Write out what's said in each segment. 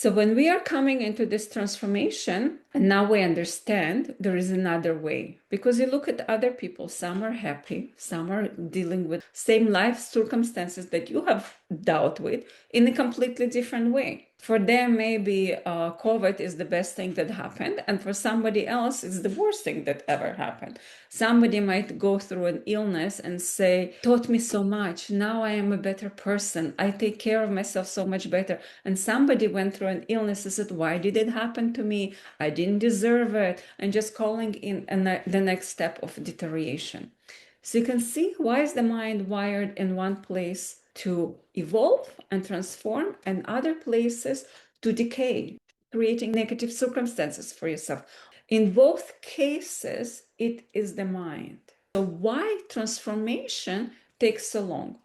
So when we are coming into this transformation, and now we understand there is another way, because you look at other people, some are happy, some are dealing with same life circumstances that you have dealt with in a completely different way. For them, maybe COVID is the best thing that happened, and for somebody else, it's the worst thing that ever happened. Somebody might go through an illness and say, taught me so much. Now I am a better person. I take care of myself so much better. And somebody went through an illness and said, why did it happen to me? I didn't deserve it. And just calling in the next step of deterioration. So you can see, why is the mind wired in one place to evolve and transform, and other places to decay, creating negative circumstances for yourself. In both cases, it is the mind. So why transformation takes so long?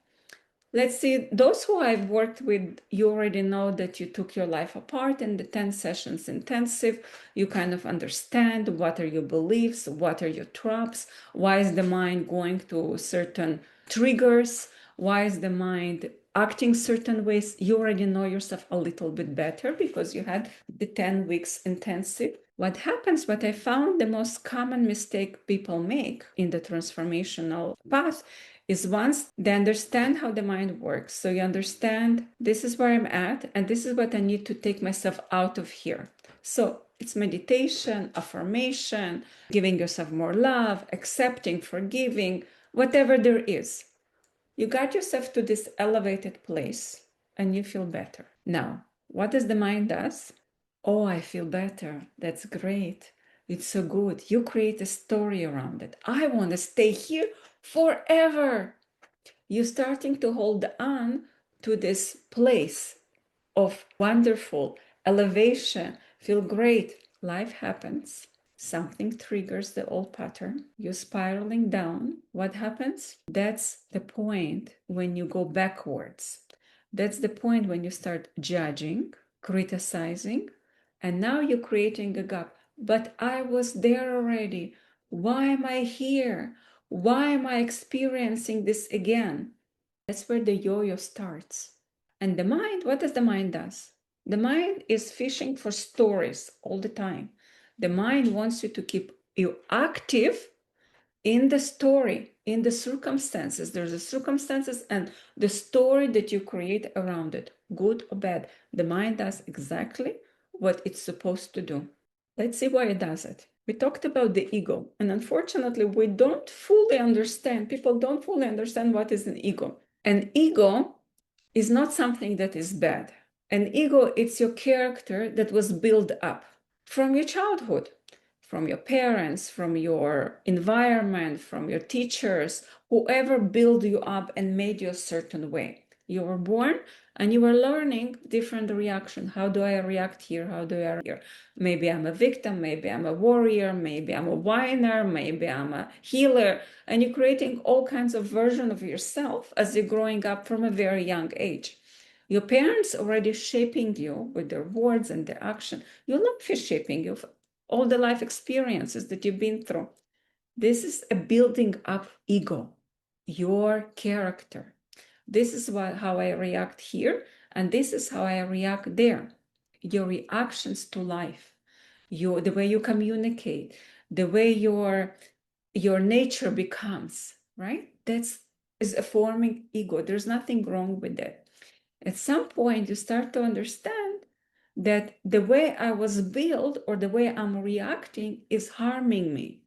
Let's see, those who I've worked with, you already know that you took your life apart in the 10 sessions intensive. You kind of understand what are your beliefs, what are your traps, why is the mind going to certain triggers, why is the mind acting certain ways. You already know yourself a little bit better because you had the 10 weeks intensive. What happens, what I found the most common mistake people make in the transformational path is, once they understand how the mind works, so you understand this is where I'm at and this is what I need to take myself out of here. So it's meditation, affirmation, giving yourself more love, accepting, forgiving, whatever there is. You got yourself to this elevated place and you feel better. Now, what does the mind does? Oh, I feel better. That's great. It's so good. You create a story around it. I want to stay here forever. You're starting to hold on to this place of wonderful elevation, feel great. Life happens. Something triggers the old pattern. You're spiraling down. What happens? That's the point when you go backwards. That's the point when you start judging, criticizing, and now you're creating a gap. But I was there already. Why am I here? Why am I experiencing this again? That's where the yo-yo starts. And the mind, what does the mind does? The mind is fishing for stories all the time. The mind wants you to keep you active in the story, in the circumstances. There's the circumstances and the story that you create around it, good or bad. The mind does exactly what it's supposed to do. Let's see why it does it. We talked about the ego, and unfortunately, we don't fully understand, people don't fully understand what is an ego. An ego is not something that is bad. An ego, it's your character that was built up from your childhood, from your parents, from your environment, from your teachers, whoever built you up and made you a certain way. You were born and you were learning different reaction. How do I react here? How do I react here? Maybe I'm a victim, maybe I'm a warrior, maybe I'm a whiner, maybe I'm a healer. And you're creating all kinds of versions of yourself as you're growing up from a very young age. Your parents already shaping you with their words and their action. Your life is shaping you, all the life experiences that you've been through. This is a building up ego, your character. This is how I react here, and this is how I react there. Your reactions to life, the way you communicate, the way your nature becomes, right? That's is a forming ego. There's nothing wrong with that. At some point, you start to understand that the way I was built or the way I'm reacting is harming me,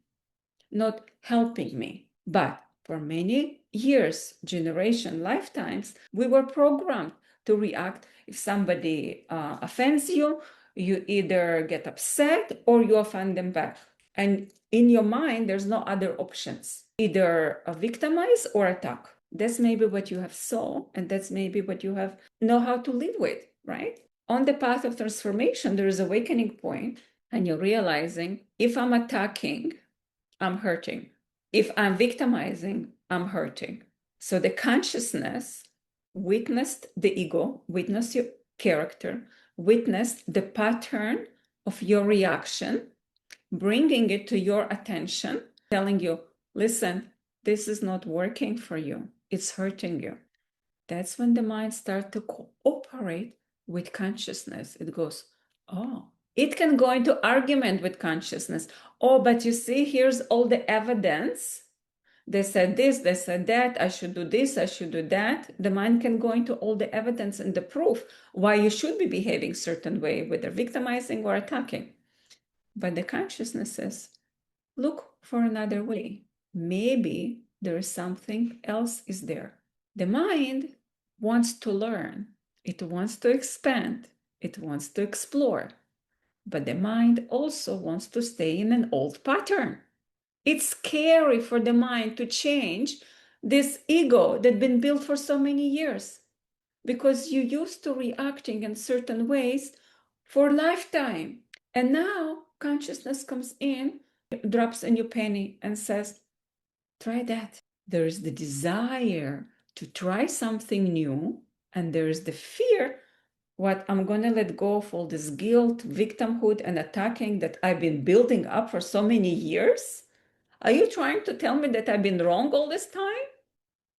not helping me. But for many years, generation, lifetimes, we were programmed to react. If somebody offends you, you either get upset or you offend them back. And in your mind, there's no other options, either victimize or attack. That's maybe what you have saw, and that's maybe what you have know how to live with, right? On the path of transformation, there is awakening point, and you're realizing, if I'm attacking, I'm hurting. If I'm victimizing, I'm hurting. So the consciousness witnessed the ego, witnessed your character, witnessed the pattern of your reaction, bringing it to your attention, telling you, listen, this is not working for you. It's hurting you. That's when the mind starts to cooperate with consciousness, it goes, oh, it can go into argument with consciousness. Oh, but you see, here's all the evidence. They said this, they said that, I should do this, I should do that. The mind can go into all the evidence and the proof why you should be behaving certain way, whether victimizing or attacking. But the consciousness says, look for another way. Maybe there is something else is there. The mind wants to learn. It wants to expand. It wants to explore. But the mind also wants to stay in an old pattern. It's scary for the mind to change this ego that's been built for so many years because you used to reacting in certain ways for a lifetime. And now consciousness comes in, drops a new penny and says, try that. There is the desire to try something new, and there is the fear, what I'm going to let go of all this guilt, victimhood, and attacking that I've been building up for so many years. Are you trying to tell me that I've been wrong all this time?